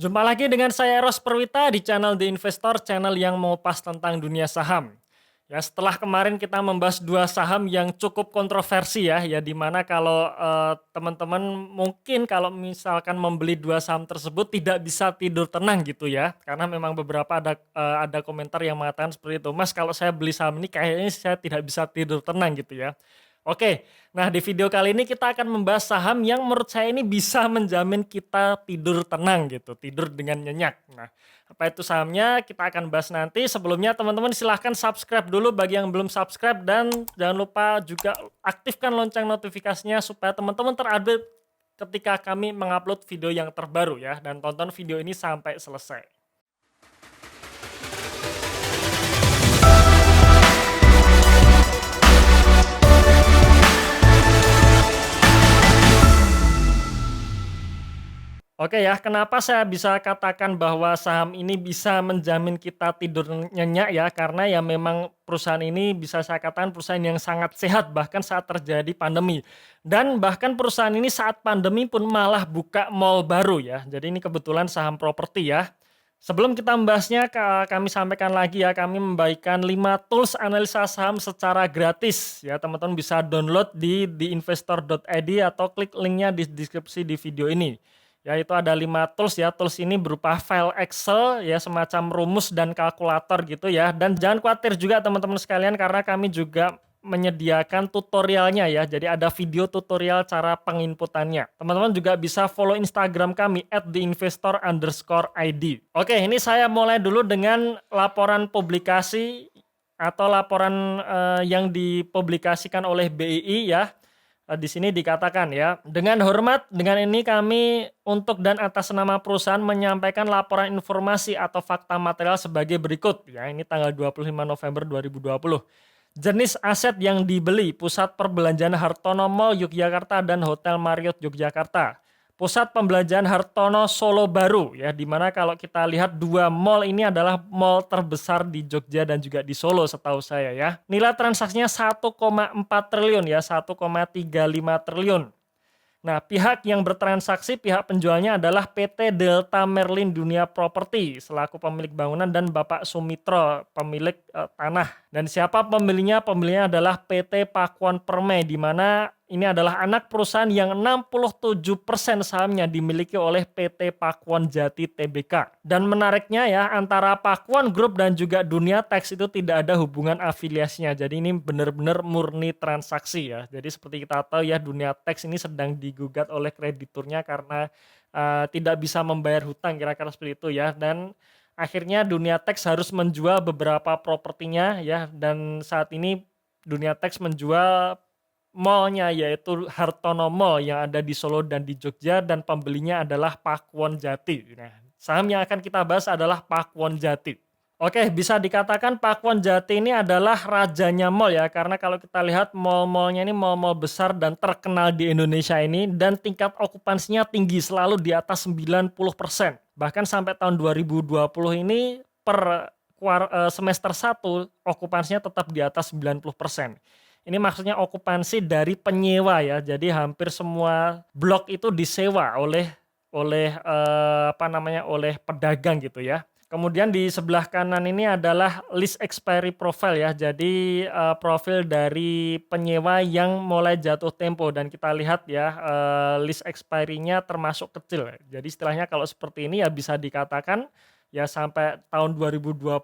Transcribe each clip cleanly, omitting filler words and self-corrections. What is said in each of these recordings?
Jumpa lagi dengan saya Eros Perwita di channel The Investor, channel yang mengupas tentang dunia saham. Ya, setelah kemarin kita membahas dua saham yang cukup kontroversi ya di mana kalau teman-teman mungkin kalau misalkan membeli dua saham tersebut tidak bisa tidur tenang gitu ya, karena memang beberapa ada komentar yang mengatakan seperti itu, Mas kalau saya beli saham ini kayaknya saya tidak bisa tidur tenang gitu ya. Oke, nah di video kali ini kita akan membahas saham yang menurut saya ini bisa menjamin kita tidur tenang gitu, tidur dengan nyenyak. Nah, apa itu sahamnya kita akan bahas nanti. Sebelumnya teman-teman silahkan subscribe dulu bagi yang belum subscribe dan jangan lupa juga aktifkan lonceng notifikasinya supaya teman-teman terupdate ketika kami mengupload video yang terbaru ya, dan tonton video ini sampai selesai. Oke ya, kenapa saya bisa katakan bahwa saham ini bisa menjamin kita tidur nyenyak ya, karena ya memang perusahaan ini bisa saya katakan perusahaan yang sangat sehat bahkan saat terjadi pandemi. Dan bahkan perusahaan ini saat pandemi pun malah buka mall baru ya. Jadi ini kebetulan saham properti ya. Sebelum kita membahasnya, kami sampaikan lagi ya, kami membagikan 5 tools analisa saham secara gratis ya. Teman-teman bisa download di theinvestor.id atau klik linknya di deskripsi di video ini. Ya, itu ada 5 tools ya. Tools ini berupa file Excel ya, semacam rumus dan kalkulator gitu ya. Dan jangan khawatir juga teman-teman sekalian karena kami juga menyediakan tutorialnya ya. Jadi ada video tutorial cara penginputannya. Teman-teman juga bisa follow Instagram kami @theinvestor_id. Oke, ini saya mulai dulu dengan laporan publikasi atau laporan yang dipublikasikan oleh BII ya. Di sini dikatakan ya, dengan hormat, dengan ini kami untuk dan atas nama perusahaan menyampaikan laporan informasi atau fakta material sebagai berikut. Ya, ini tanggal 25 November 2020. Jenis aset yang dibeli, Pusat Perbelanjaan Hartono Mall Yogyakarta dan Hotel Marriott Yogyakarta. Pusat Pembelanjaan Hartono Solo Baru ya, dimana kalau kita lihat dua mall ini adalah mall terbesar di Jogja dan juga di Solo setahu saya ya. Nilai transaksinya 1,4 triliun ya, 1,35 triliun. Nah, pihak yang bertransaksi, pihak penjualnya adalah PT Delta Merlin Dunia Properti selaku pemilik bangunan dan Bapak Sumitro pemilik tanah. Dan siapa pembelinya? Pembelinya adalah PT Pakuan Permai, di mana ini adalah anak perusahaan yang 67% sahamnya dimiliki oleh PT Pakuan Jati Tbk. Dan menariknya ya, antara Pakuan Group dan juga Dunia Teks itu tidak ada hubungan afiliasinya. Jadi ini benar-benar murni transaksi ya. Jadi seperti kita tahu ya, Dunia Teks ini sedang digugat oleh krediturnya karena tidak bisa membayar hutang, kira-kira seperti itu ya. Dan akhirnya Dunia Teks harus menjual beberapa propertinya ya, dan saat ini Dunia Teks menjual mall-nya yaitu Hartono Mall yang ada di Solo dan di Jogja, dan pembelinya adalah Pakuwon Jati. Nah, saham yang akan kita bahas adalah Pakuwon Jati. Oke, bisa dikatakan Pakuwon Jati ini adalah rajanya mall ya, karena kalau kita lihat mall-mallnya ini mall-mall besar dan terkenal di Indonesia ini, dan tingkat okupansinya tinggi, selalu di atas 90%. Bahkan sampai tahun 2020 ini per semester 1 okupansinya tetap di atas 90%. Ini maksudnya okupansi dari penyewa ya. Jadi hampir semua blok itu disewa oleh pedagang gitu ya. Kemudian di sebelah kanan ini adalah list expiry profile ya. Jadi profil dari penyewa yang mulai jatuh tempo, dan kita lihat ya list expiry-nya termasuk kecil. Jadi istilahnya kalau seperti ini ya bisa dikatakan ya sampai tahun 2024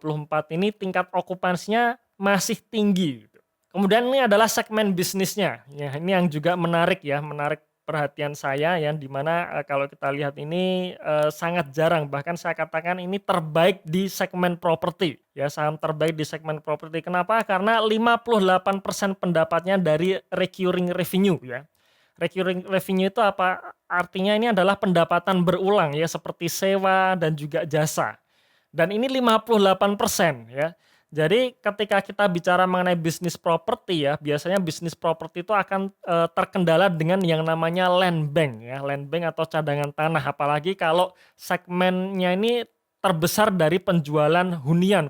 ini tingkat okupansinya masih tinggi. Kemudian ini adalah segmen bisnisnya. Ya, ini yang juga menarik ya, menarik perhatian saya ya, di mana kalau kita lihat ini sangat jarang, bahkan saya katakan ini terbaik di segmen properti. Ya, saham terbaik di segmen properti. Kenapa? Karena 58% pendapatnya dari recurring revenue ya. Recurring revenue itu apa? Artinya ini adalah pendapatan berulang ya, seperti sewa dan juga jasa. Dan ini 58% ya. Jadi ketika kita bicara mengenai bisnis properti ya, biasanya bisnis properti itu akan terkendala dengan yang namanya land bank ya, land bank atau cadangan tanah, apalagi kalau segmennya ini terbesar dari penjualan hunian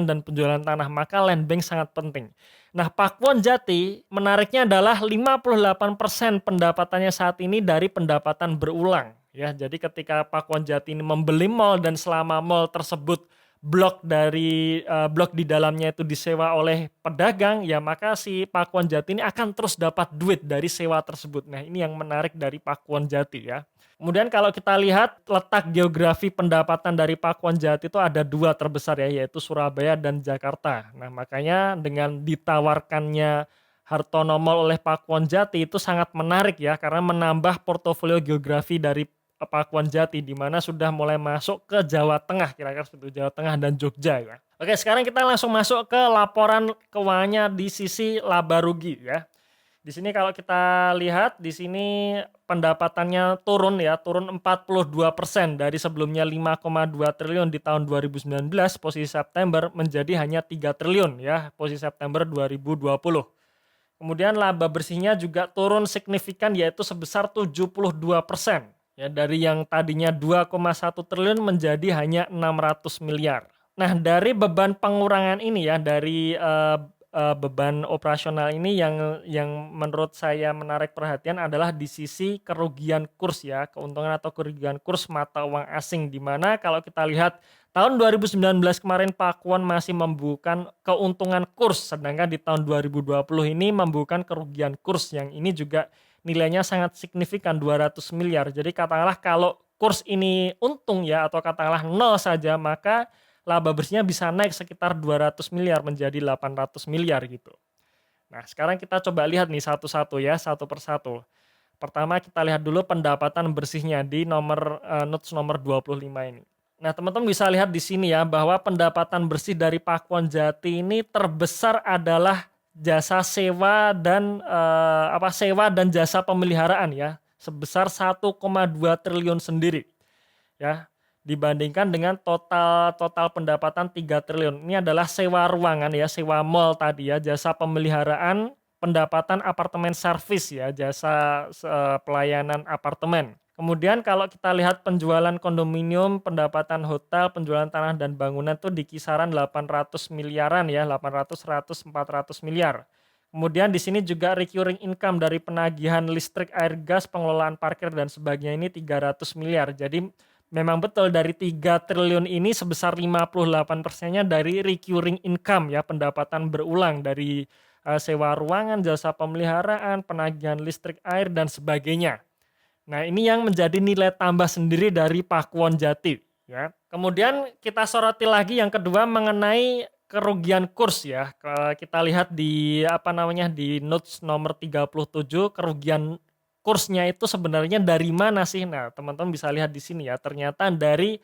dan penjualan tanah, maka land bank sangat penting. Nah, Pakuwon Jati menariknya adalah 58% pendapatannya saat ini dari pendapatan berulang ya. Jadi ketika Pakuan Jati ini membeli mall dan selama mall tersebut blok di dalamnya itu disewa oleh pedagang, ya maka si Pakuan Jati ini akan terus dapat duit dari sewa tersebut. Nah, ini yang menarik dari Pakuan Jati ya. Kemudian kalau kita lihat letak geografi pendapatan dari Pakuan Jati itu ada dua terbesar ya, yaitu Surabaya dan Jakarta. Nah, makanya dengan ditawarkannya Hartono Mall oleh Pakuan Jati itu sangat menarik ya, karena menambah portofolio geografi dari Pakuan Jati di mana sudah mulai masuk ke Jawa Tengah, kira-kira seperti itu, Jawa Tengah dan Jogja ya. Oke, sekarang kita langsung masuk ke laporan keuangannya di sisi laba rugi ya. Di sini kalau kita lihat di sini pendapatannya turun ya, turun 42% dari sebelumnya 5,2 triliun di tahun 2019 posisi September menjadi hanya 3 triliun ya, posisi September 2020. Kemudian laba bersihnya juga turun signifikan yaitu sebesar 72% ya, dari yang tadinya 2,1 triliun menjadi hanya 600 miliar. Nah, dari beban pengurangan ini ya, dari beban operasional ini yang menurut saya menarik perhatian adalah di sisi kerugian kurs ya, keuntungan atau kerugian kurs mata uang asing, di mana kalau kita lihat tahun 2019 kemarin Pakuan masih membukukan keuntungan kurs, sedangkan di tahun 2020 ini membukukan kerugian kurs yang ini juga nilainya sangat signifikan 200 miliar. Jadi katakanlah kalau kurs ini untung ya, atau katakanlah nol saja, maka laba bersihnya bisa naik sekitar 200 miliar menjadi 800 miliar gitu. Nah, sekarang kita coba lihat nih satu-satu ya, satu persatu. Pertama kita lihat dulu pendapatan bersihnya di notes nomor 25 ini. Nah, teman-teman bisa lihat di sini ya bahwa pendapatan bersih dari Pakuan Jati ini terbesar adalah jasa sewa dan sewa dan jasa pemeliharaan ya, sebesar 1,2 triliun sendiri. Ya, dibandingkan dengan total pendapatan 3 triliun. Ini adalah sewa ruangan ya, sewa mall tadi ya, jasa pemeliharaan, pendapatan apartemen servis ya, jasa pelayanan apartemen. Kemudian kalau kita lihat penjualan kondominium, pendapatan hotel, penjualan tanah dan bangunan tuh di kisaran 800 miliaran ya, 800, 100, 400 miliar. Kemudian di sini juga recurring income dari penagihan listrik, air, gas, pengelolaan parkir dan sebagainya ini 300 miliar. Jadi memang betul dari 3 triliun ini sebesar 58%-nya dari recurring income ya, pendapatan berulang dari sewa ruangan, jasa pemeliharaan, penagihan listrik, air dan sebagainya. Nah, ini yang menjadi nilai tambah sendiri dari Pakuan Jati ya. Kemudian kita soroti lagi yang kedua mengenai kerugian kurs ya. Kita lihat di di notes nomor 37, kerugian kursnya itu sebenarnya dari mana sih? Nah, teman-teman bisa lihat di sini ya. Ternyata dari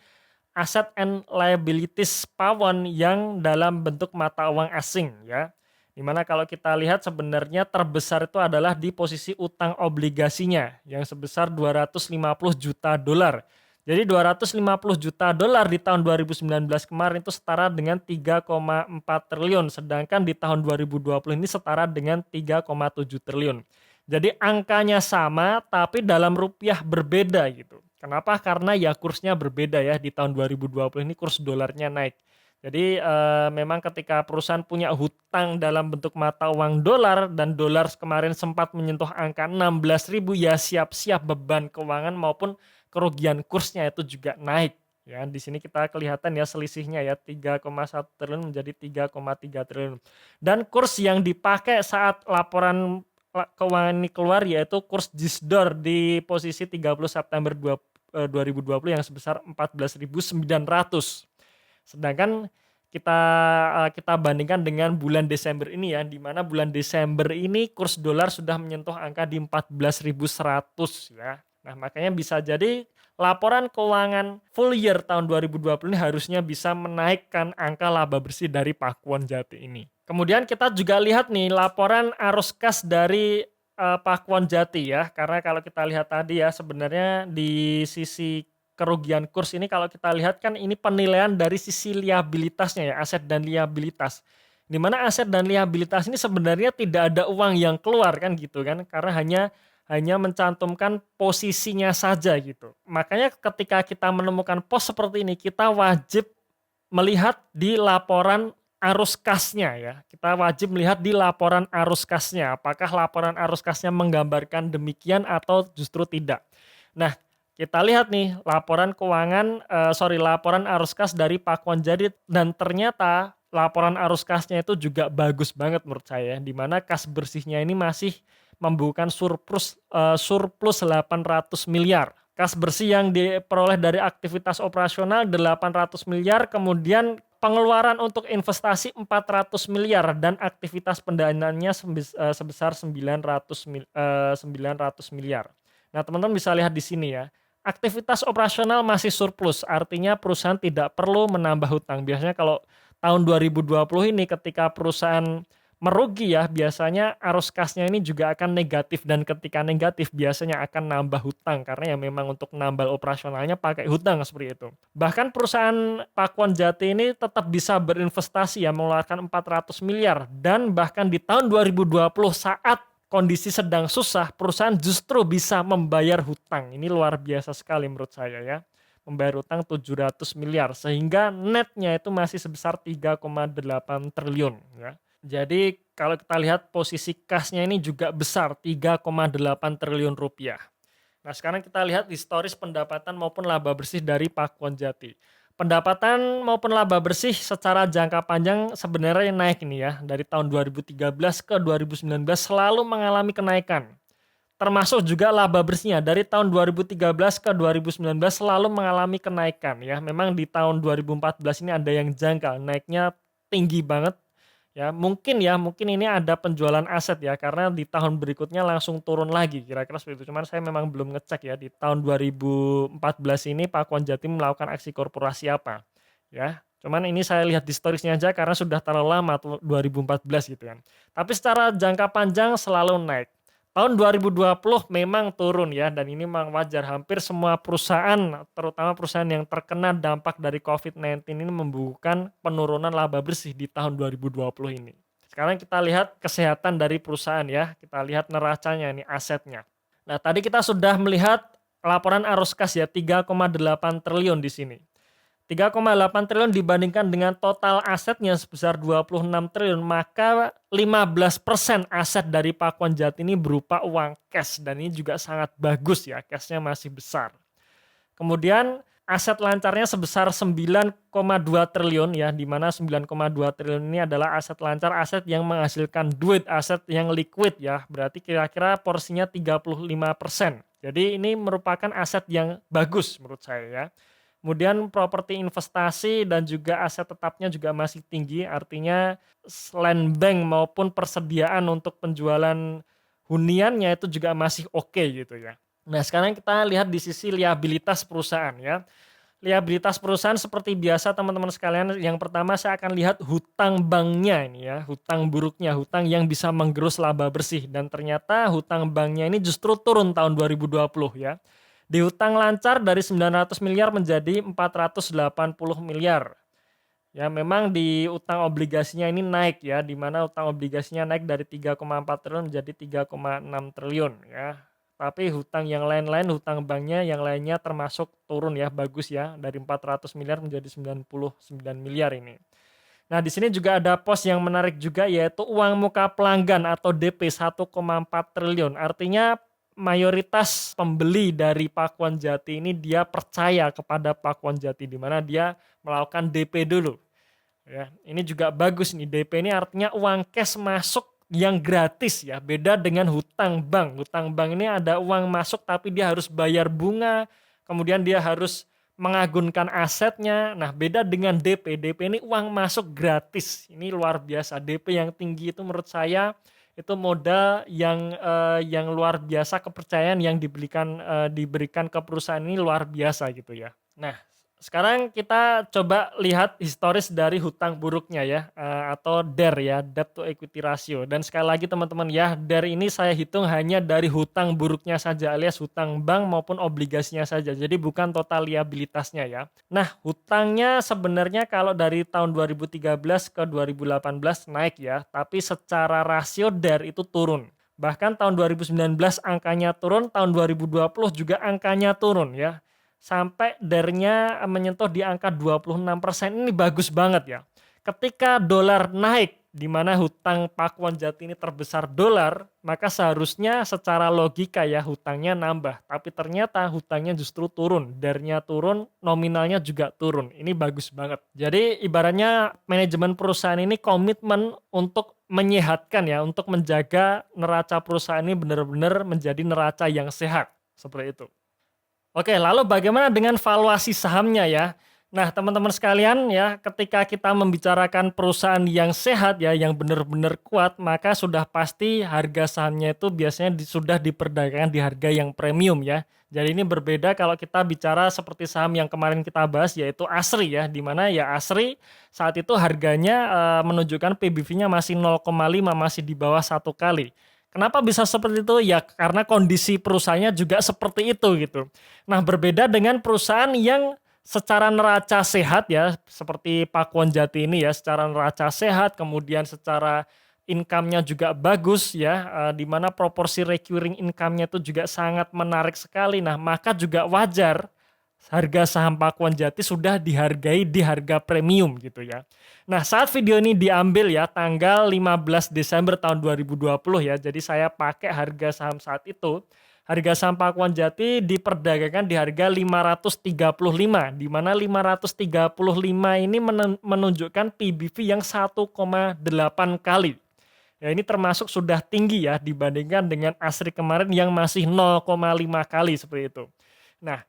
asset and liabilities Pawon yang dalam bentuk mata uang asing ya. Dimana kalau kita lihat sebenarnya terbesar itu adalah di posisi utang obligasinya yang sebesar 250 juta dolar. Jadi 250 juta dolar di tahun 2019 kemarin itu setara dengan 3,4 triliun, sedangkan di tahun 2020 ini setara dengan 3,7 triliun. Jadi angkanya sama tapi dalam rupiah berbeda gitu. Kenapa? Karena ya kursnya berbeda ya, di tahun 2020 ini kurs dolarnya naik. Jadi memang ketika perusahaan punya hutang dalam bentuk mata uang dolar dan dolar kemarin sempat menyentuh angka 16.000 ya, siap-siap beban keuangan maupun kerugian kursnya itu juga naik. Ya, di sini kita kelihatan ya selisihnya ya, 3,1 triliun menjadi 3,3 triliun. Dan kurs yang dipakai saat laporan keuangan ini keluar yaitu kurs JISDOR di posisi 30 September 2020 yang sebesar 14.900. Sedangkan kita bandingkan dengan bulan Desember ini ya, di mana bulan Desember ini kurs dolar sudah menyentuh angka di 14.100 ya. Nah, makanya bisa jadi laporan keuangan full year tahun 2020 ini harusnya bisa menaikkan angka laba bersih dari Pakuan Jati ini. Kemudian kita juga lihat nih laporan arus kas dari Pakuan Jati ya, karena kalau kita lihat tadi ya sebenarnya di sisi kerugian kurs ini kalau kita lihat kan ini penilaian dari sisi liabilitasnya ya, aset dan liabilitas. Di mana aset dan liabilitas ini sebenarnya tidak ada uang yang keluar kan gitu kan, karena hanya mencantumkan posisinya saja gitu. Makanya ketika kita menemukan pos seperti ini, kita wajib melihat di laporan arus kasnya ya. Kita wajib melihat di laporan arus kasnya, apakah laporan arus kasnya menggambarkan demikian atau justru tidak. Nah, Kita lihat nih laporan arus kas dari Pakuan Jadi dan ternyata laporan arus kasnya itu juga bagus banget menurut saya, di mana kas bersihnya ini masih membukukan surplus 800 miliar. Kas bersih yang diperoleh dari aktivitas operasional 800 miliar, kemudian pengeluaran untuk investasi 400 miliar dan aktivitas pendanaannya sebesar 900 miliar. Nah, teman-teman bisa lihat di sini ya. Aktivitas operasional masih surplus, artinya perusahaan tidak perlu menambah hutang. Biasanya kalau tahun 2020 ini ketika perusahaan merugi ya, biasanya arus kasnya ini juga akan negatif dan ketika negatif biasanya akan nambah hutang karena ya memang untuk nambah operasionalnya pakai hutang seperti itu. Bahkan perusahaan Pakuan Jati ini tetap bisa berinvestasi ya, mengeluarkan 400 miliar dan bahkan di tahun 2020 saat kondisi sedang susah, perusahaan justru bisa membayar hutang. Ini luar biasa sekali menurut saya ya. Membayar hutang 700 miliar sehingga netnya itu masih sebesar 3,8 triliun ya. Jadi kalau kita lihat posisi kasnya ini juga besar 3,8 triliun rupiah. Nah, sekarang kita lihat historis pendapatan maupun laba bersih dari Pakuan Jati. Pendapatan maupun laba bersih secara jangka panjang sebenarnya naik nih ya. Dari tahun 2013 ke 2019 selalu mengalami kenaikan. Termasuk juga laba bersihnya dari tahun 2013 ke 2019 selalu mengalami kenaikan ya. Memang di tahun 2014 ini ada yang janggal, naiknya tinggi banget. Mungkin ini ada penjualan aset ya, karena di tahun berikutnya langsung turun lagi, kira-kira seperti itu. Cuman saya memang belum ngecek ya, di tahun 2014 ini Pakuan Jatim melakukan aksi korporasi apa, ya. Cuman ini saya lihat di storiesnya aja karena sudah terlalu lama tuh 2014 gitu kan. Tapi secara jangka panjang selalu naik. Tahun 2020 memang turun ya, dan ini memang wajar. Hampir semua perusahaan, terutama perusahaan yang terkena dampak dari COVID-19 ini membukukan penurunan laba bersih di tahun 2020 ini. Sekarang kita lihat kesehatan dari perusahaan ya, kita lihat neracanya ini, asetnya. Nah, tadi kita sudah melihat laporan arus kas ya, 3,8 triliun di sini. 3,8 triliun dibandingkan dengan total asetnya sebesar 26 triliun, maka 15% aset dari Pakuan Jati ini berupa uang cash dan ini juga sangat bagus ya, cashnya masih besar. Kemudian aset lancarnya sebesar 9,2 triliun ya, di mana 9,2 triliun ini adalah aset lancar, aset yang menghasilkan duit, aset yang liquid ya, berarti kira-kira porsinya 35%. Jadi ini merupakan aset yang bagus menurut saya ya. Kemudian properti investasi dan juga aset tetapnya juga masih tinggi, artinya land bank maupun persediaan untuk penjualan huniannya itu juga masih oke gitu ya. Nah, sekarang kita lihat di sisi liabilitas perusahaan ya. Liabilitas perusahaan seperti biasa teman-teman sekalian, yang pertama saya akan lihat hutang banknya ini ya, hutang buruknya, hutang yang bisa menggerus laba bersih, dan ternyata hutang banknya ini justru turun tahun 2020 ya. Di hutang lancar dari 900 miliar menjadi 480 miliar. Ya, memang di utang obligasinya ini naik ya, di mana utang obligasinya naik dari 3,4 triliun menjadi 3,6 triliun ya. Tapi hutang yang lain-lain, hutang banknya yang lainnya termasuk turun ya, bagus ya, dari 400 miliar menjadi 99 miliar ini. Nah, di sini juga ada pos yang menarik juga, yaitu uang muka pelanggan atau DP 1,4 triliun. Artinya mayoritas pembeli dari Pakuan Jati ini dia percaya kepada Pakuan Jati, di mana dia melakukan DP dulu. Ya, ini juga bagus nih, DP ini artinya uang cash masuk yang gratis ya, beda dengan hutang bank. Hutang bank ini ada uang masuk tapi dia harus bayar bunga, kemudian dia harus mengagunkan asetnya. Nah, beda dengan DP. DP ini uang masuk gratis. Ini luar biasa. DP yang tinggi itu menurut saya itu modal yang luar biasa, kepercayaan yang diberikan ke perusahaan ini luar biasa gitu ya. Nah, sekarang kita coba lihat historis dari hutang buruknya ya, atau DER ya, debt to equity ratio. Dan sekali lagi teman-teman ya, DER ini saya hitung hanya dari hutang buruknya saja, alias hutang bank maupun obligasinya saja. Jadi bukan total liabilitasnya ya. Nah, hutangnya sebenarnya kalau dari tahun 2013 ke 2018 naik ya, tapi secara rasio DER itu turun. Bahkan tahun 2019 angkanya turun, tahun 2020 juga angkanya turun ya. Sampai DER-nya menyentuh di angka 26%, ini bagus banget ya. Ketika dolar naik, di mana hutang Pakuan Jati ini terbesar dolar, maka seharusnya secara logika ya hutangnya nambah. Tapi ternyata hutangnya justru turun, DAR-nya turun, nominalnya juga turun. Ini bagus banget. Jadi ibaratnya manajemen perusahaan ini komitmen untuk menyehatkan ya, untuk menjaga neraca perusahaan ini benar-benar menjadi neraca yang sehat. Seperti itu. Oke, lalu bagaimana dengan valuasi sahamnya ya? Nah, teman-teman sekalian ya, ketika kita membicarakan perusahaan yang sehat ya, yang benar-benar kuat, maka sudah pasti harga sahamnya itu biasanya sudah diperdagangkan di harga yang premium ya. Jadi ini berbeda kalau kita bicara seperti saham yang kemarin kita bahas yaitu ASRI ya, di mana ya ASRI saat itu harganya menunjukkan PBV-nya masih 0,5, masih di bawah 1 kali. Kenapa bisa seperti itu? Ya karena kondisi perusahaannya juga seperti itu gitu. Nah, berbeda dengan perusahaan yang secara neraca sehat ya, seperti Pakuan Jati ini ya, secara neraca sehat, kemudian secara income-nya juga bagus ya, di mana proporsi recurring income-nya itu juga sangat menarik sekali. Nah, maka juga wajar harga saham Pakuan Jati sudah dihargai di harga premium gitu ya. Nah, saat video ini diambil ya tanggal 15 Desember tahun 2020 ya. Jadi saya pakai harga saham saat itu. Harga saham Pakuan Jati diperdagangkan di harga 535, di mana 535 ini menunjukkan PBV yang 1,8 kali. Ya ini termasuk sudah tinggi ya dibandingkan dengan ASRI kemarin yang masih 0,5 kali seperti itu. Nah,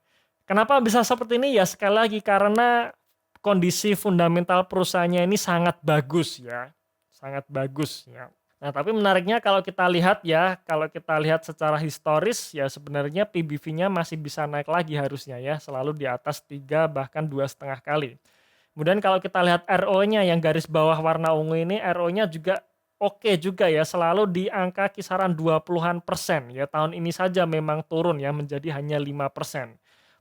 kenapa bisa seperti ini? Ya sekali lagi karena kondisi fundamental perusahaannya ini sangat bagus ya. Sangat bagus ya. Nah, tapi menariknya kalau kita lihat ya, kalau kita lihat secara historis ya sebenarnya PBV-nya masih bisa naik lagi harusnya ya, selalu di atas 3 bahkan 2,5 kali. Kemudian kalau kita lihat RO-nya yang garis bawah warna ungu ini, RO-nya juga oke juga ya, selalu di angka kisaran 20-an%. Ya tahun ini saja memang turun ya menjadi hanya 5%.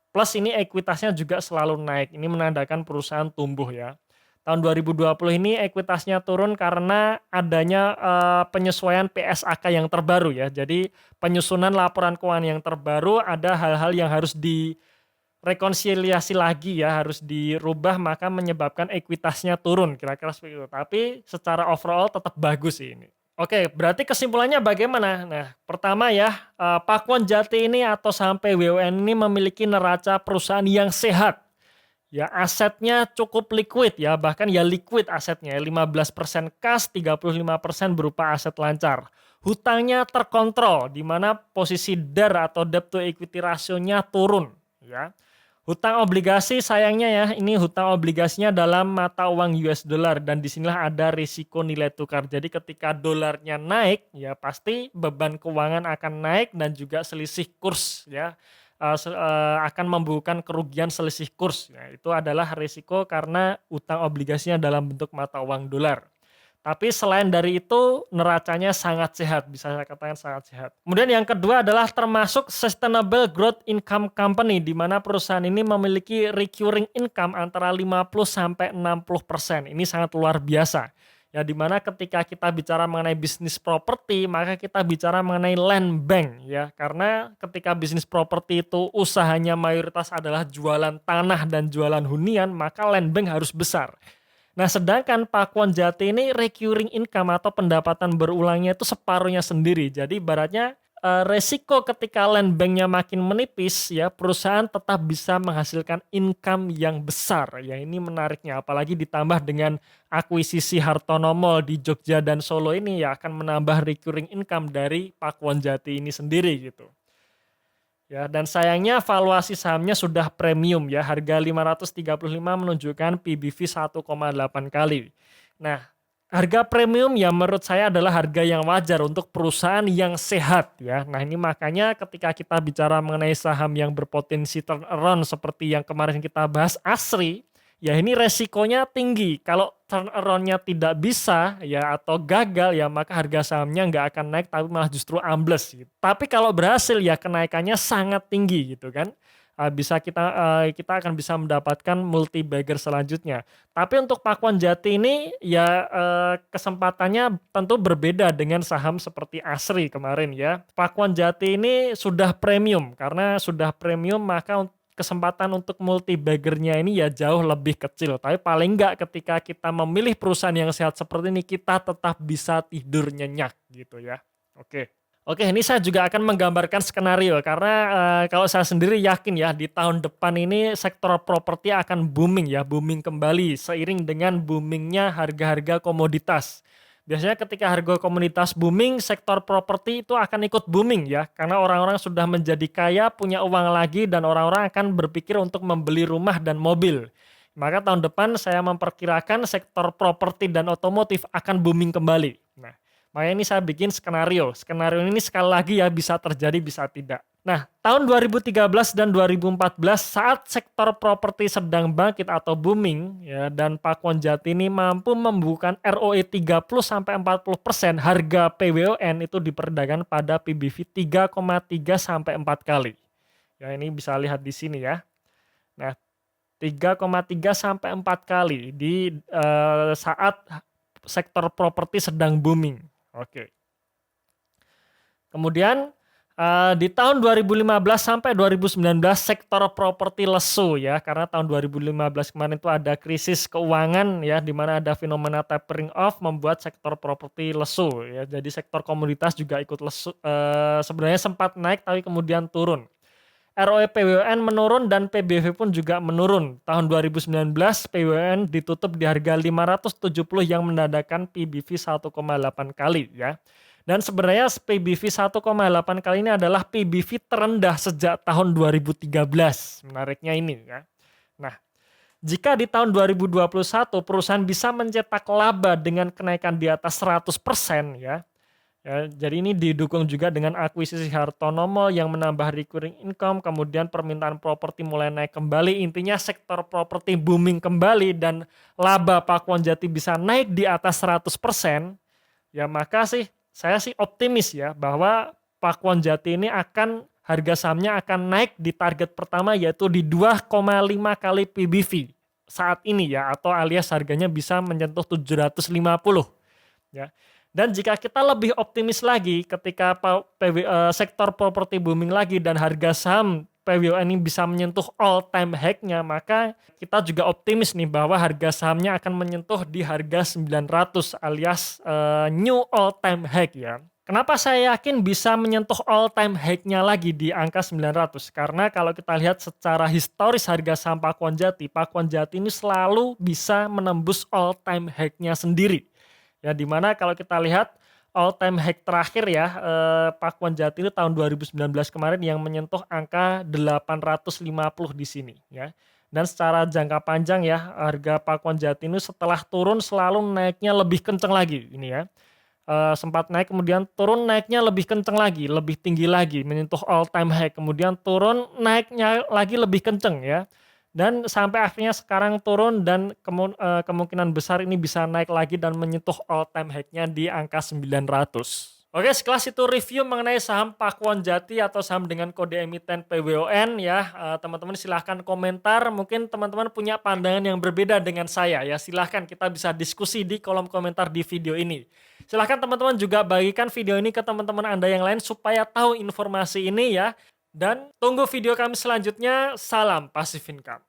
Plus ini ekuitasnya juga selalu naik. Ini menandakan perusahaan tumbuh ya. Tahun 2020 ini ekuitasnya turun karena adanya penyesuaian PSAK yang terbaru ya. Jadi penyusunan laporan keuangan yang terbaru ada hal-hal yang harus direkonsiliasi lagi ya, harus dirubah maka menyebabkan ekuitasnya turun kira-kira seperti itu. Tapi secara overall tetap bagus sih ini. Oke, berarti kesimpulannya bagaimana? Nah, pertama ya, Pakuan Jati ini atau saham PWUN ini memiliki neraca perusahaan yang sehat. Ya, asetnya cukup liquid ya, bahkan ya liquid asetnya, 15% kas, 35% berupa aset lancar. Hutangnya terkontrol, di mana posisi DAR atau debt to equity ratio-nya turun ya. Hutang obligasi sayangnya ya, ini hutang obligasinya dalam mata uang US dollar dan disinilah ada risiko nilai tukar. Jadi ketika dolarnya naik ya pasti beban keuangan akan naik dan juga selisih kurs ya akan membuahkan kerugian selisih kurs. Ya, itu adalah risiko karena utang obligasinya dalam bentuk mata uang dolar. Tapi selain dari itu neracanya sangat sehat, bisa saya katakan sangat sehat. Kemudian yang kedua adalah termasuk sustainable growth income company, di mana perusahaan ini memiliki recurring income antara 50-60%. Ini sangat luar biasa. Ya, di mana ketika kita bicara mengenai bisnis properti, maka kita bicara mengenai land bank ya. Karena ketika bisnis properti itu usahanya mayoritas adalah jualan tanah dan jualan hunian, maka land bank harus besar. Nah, sedangkan Pakuan Jati ini recurring income atau pendapatan berulangnya itu separuhnya sendiri. Jadi ibaratnya resiko ketika land banknya makin menipis ya perusahaan tetap bisa menghasilkan income yang besar. Ya ini menariknya apalagi ditambah dengan akuisisi Hartono Mall di Jogja dan Solo ini ya akan menambah recurring income dari Pakuan Jati ini sendiri gitu. Ya, dan sayangnya valuasi sahamnya sudah premium ya, harga 535 menunjukkan PBV 1,8 kali. Nah, harga premium ya menurut saya adalah harga yang wajar untuk perusahaan yang sehat ya. Nah, ini makanya ketika kita bicara mengenai saham yang berpotensi turnaround seperti yang kemarin kita bahas ASRI, ya ini resikonya tinggi. Kalau turnaround-nya tidak bisa ya atau gagal ya maka harga sahamnya nggak akan naik tapi malah justru ambles gitu. Tapi kalau berhasil ya kenaikannya sangat tinggi gitu kan. Kita akan bisa mendapatkan multi bagger selanjutnya. Tapi untuk Pakuan Jati ini ya kesempatannya tentu berbeda dengan saham seperti ASRI kemarin ya. Pakuan Jati ini sudah premium karena sudah premium maka kesempatan untuk multi baggernya ini ya jauh lebih kecil. Tapi paling enggak ketika kita memilih perusahaan yang sehat seperti ini, kita tetap bisa tidur nyenyak gitu ya. Oke. Oke, ini saya juga akan menggambarkan skenario karena kalau saya sendiri yakin ya di tahun depan ini sektor properti akan booming ya, booming kembali seiring dengan boomingnya harga-harga komoditas. Biasanya ketika harga komoditas booming, sektor properti itu akan ikut booming ya, karena orang-orang sudah menjadi kaya, punya uang lagi dan orang-orang akan berpikir untuk membeli rumah dan mobil. Maka tahun depan saya memperkirakan sektor properti dan otomotif akan booming kembali. Nah, makanya ini saya bikin skenario. Skenario ini sekali lagi ya bisa terjadi, bisa tidak. Nah, tahun 2013 dan 2014 saat sektor properti sedang bangkit atau booming ya dan Pakuan Jati ini mampu membukukan ROE 30-40%, harga PWON itu diperdagangkan pada PBV 3,3 sampai 4 kali. Ya, ini bisa lihat di sini ya. Nah, 3,3 sampai 4 kali di saat sektor properti sedang booming. Oke. Kemudian di tahun 2015 sampai 2019 sektor properti lesu ya, karena tahun 2015 kemarin itu ada krisis keuangan ya, di mana ada fenomena tapering off membuat sektor properti lesu ya. Jadi sektor komoditas juga ikut lesu, sebenarnya sempat naik tapi kemudian turun. ROE PWN menurun dan PBV pun juga menurun. Tahun 2019 PWN ditutup di harga 570 yang menandakan PBV 1,8 kali ya. Dan sebenarnya PBV 1,8 kali ini adalah PBV terendah sejak tahun 2013. Menariknya ini ya. Nah, jika di tahun 2021 perusahaan bisa mencetak laba dengan kenaikan di atas 100% ya. Ya, jadi ini didukung juga dengan akuisisi Hartono Mall yang menambah recurring income, kemudian permintaan properti mulai naik kembali, intinya sektor properti booming kembali dan laba Pakuan Jati bisa naik di atas 100%, ya maka sih saya sih optimis ya bahwa Pakuan Jati ini harga sahamnya akan naik di target pertama yaitu di 2,5 kali PBV saat ini ya, atau alias harganya bisa menyentuh 750 ya. Dan jika kita lebih optimis lagi ketika sektor properti booming lagi dan harga saham PWON ini bisa menyentuh all time high-nya, maka kita juga optimis nih bahwa harga sahamnya akan menyentuh di harga 900 alias new all time high ya. Kenapa saya yakin bisa menyentuh all time high-nya lagi di angka 900? Karena kalau kita lihat secara historis harga saham Pakuan Jati ini selalu bisa menembus all time high-nya sendiri. Ya, dimana kalau kita lihat all time high terakhir ya Pakuan Jati itu tahun 2019 kemarin yang menyentuh angka 850 di sini ya. Dan secara jangka panjang ya harga Pakuan Jati ini setelah turun selalu naiknya lebih kenceng lagi ini ya. Sempat naik kemudian turun naiknya lebih kenceng lagi, lebih tinggi lagi menyentuh all time high, kemudian turun naiknya lagi lebih kenceng ya. Dan sampai akhirnya sekarang turun dan kemungkinan besar ini bisa naik lagi dan menyentuh all time high-nya di angka 900. Oke, sekelas itu review mengenai saham Pakuan Jati atau saham dengan kode emiten PWON ya. Teman-teman silahkan komentar, mungkin teman-teman punya pandangan yang berbeda dengan saya ya. Silahkan kita bisa diskusi di kolom komentar di video ini. Silahkan teman-teman juga bagikan video ini ke teman-teman Anda yang lain supaya tahu informasi ini ya. Dan tunggu video kami selanjutnya. Salam Passive Income.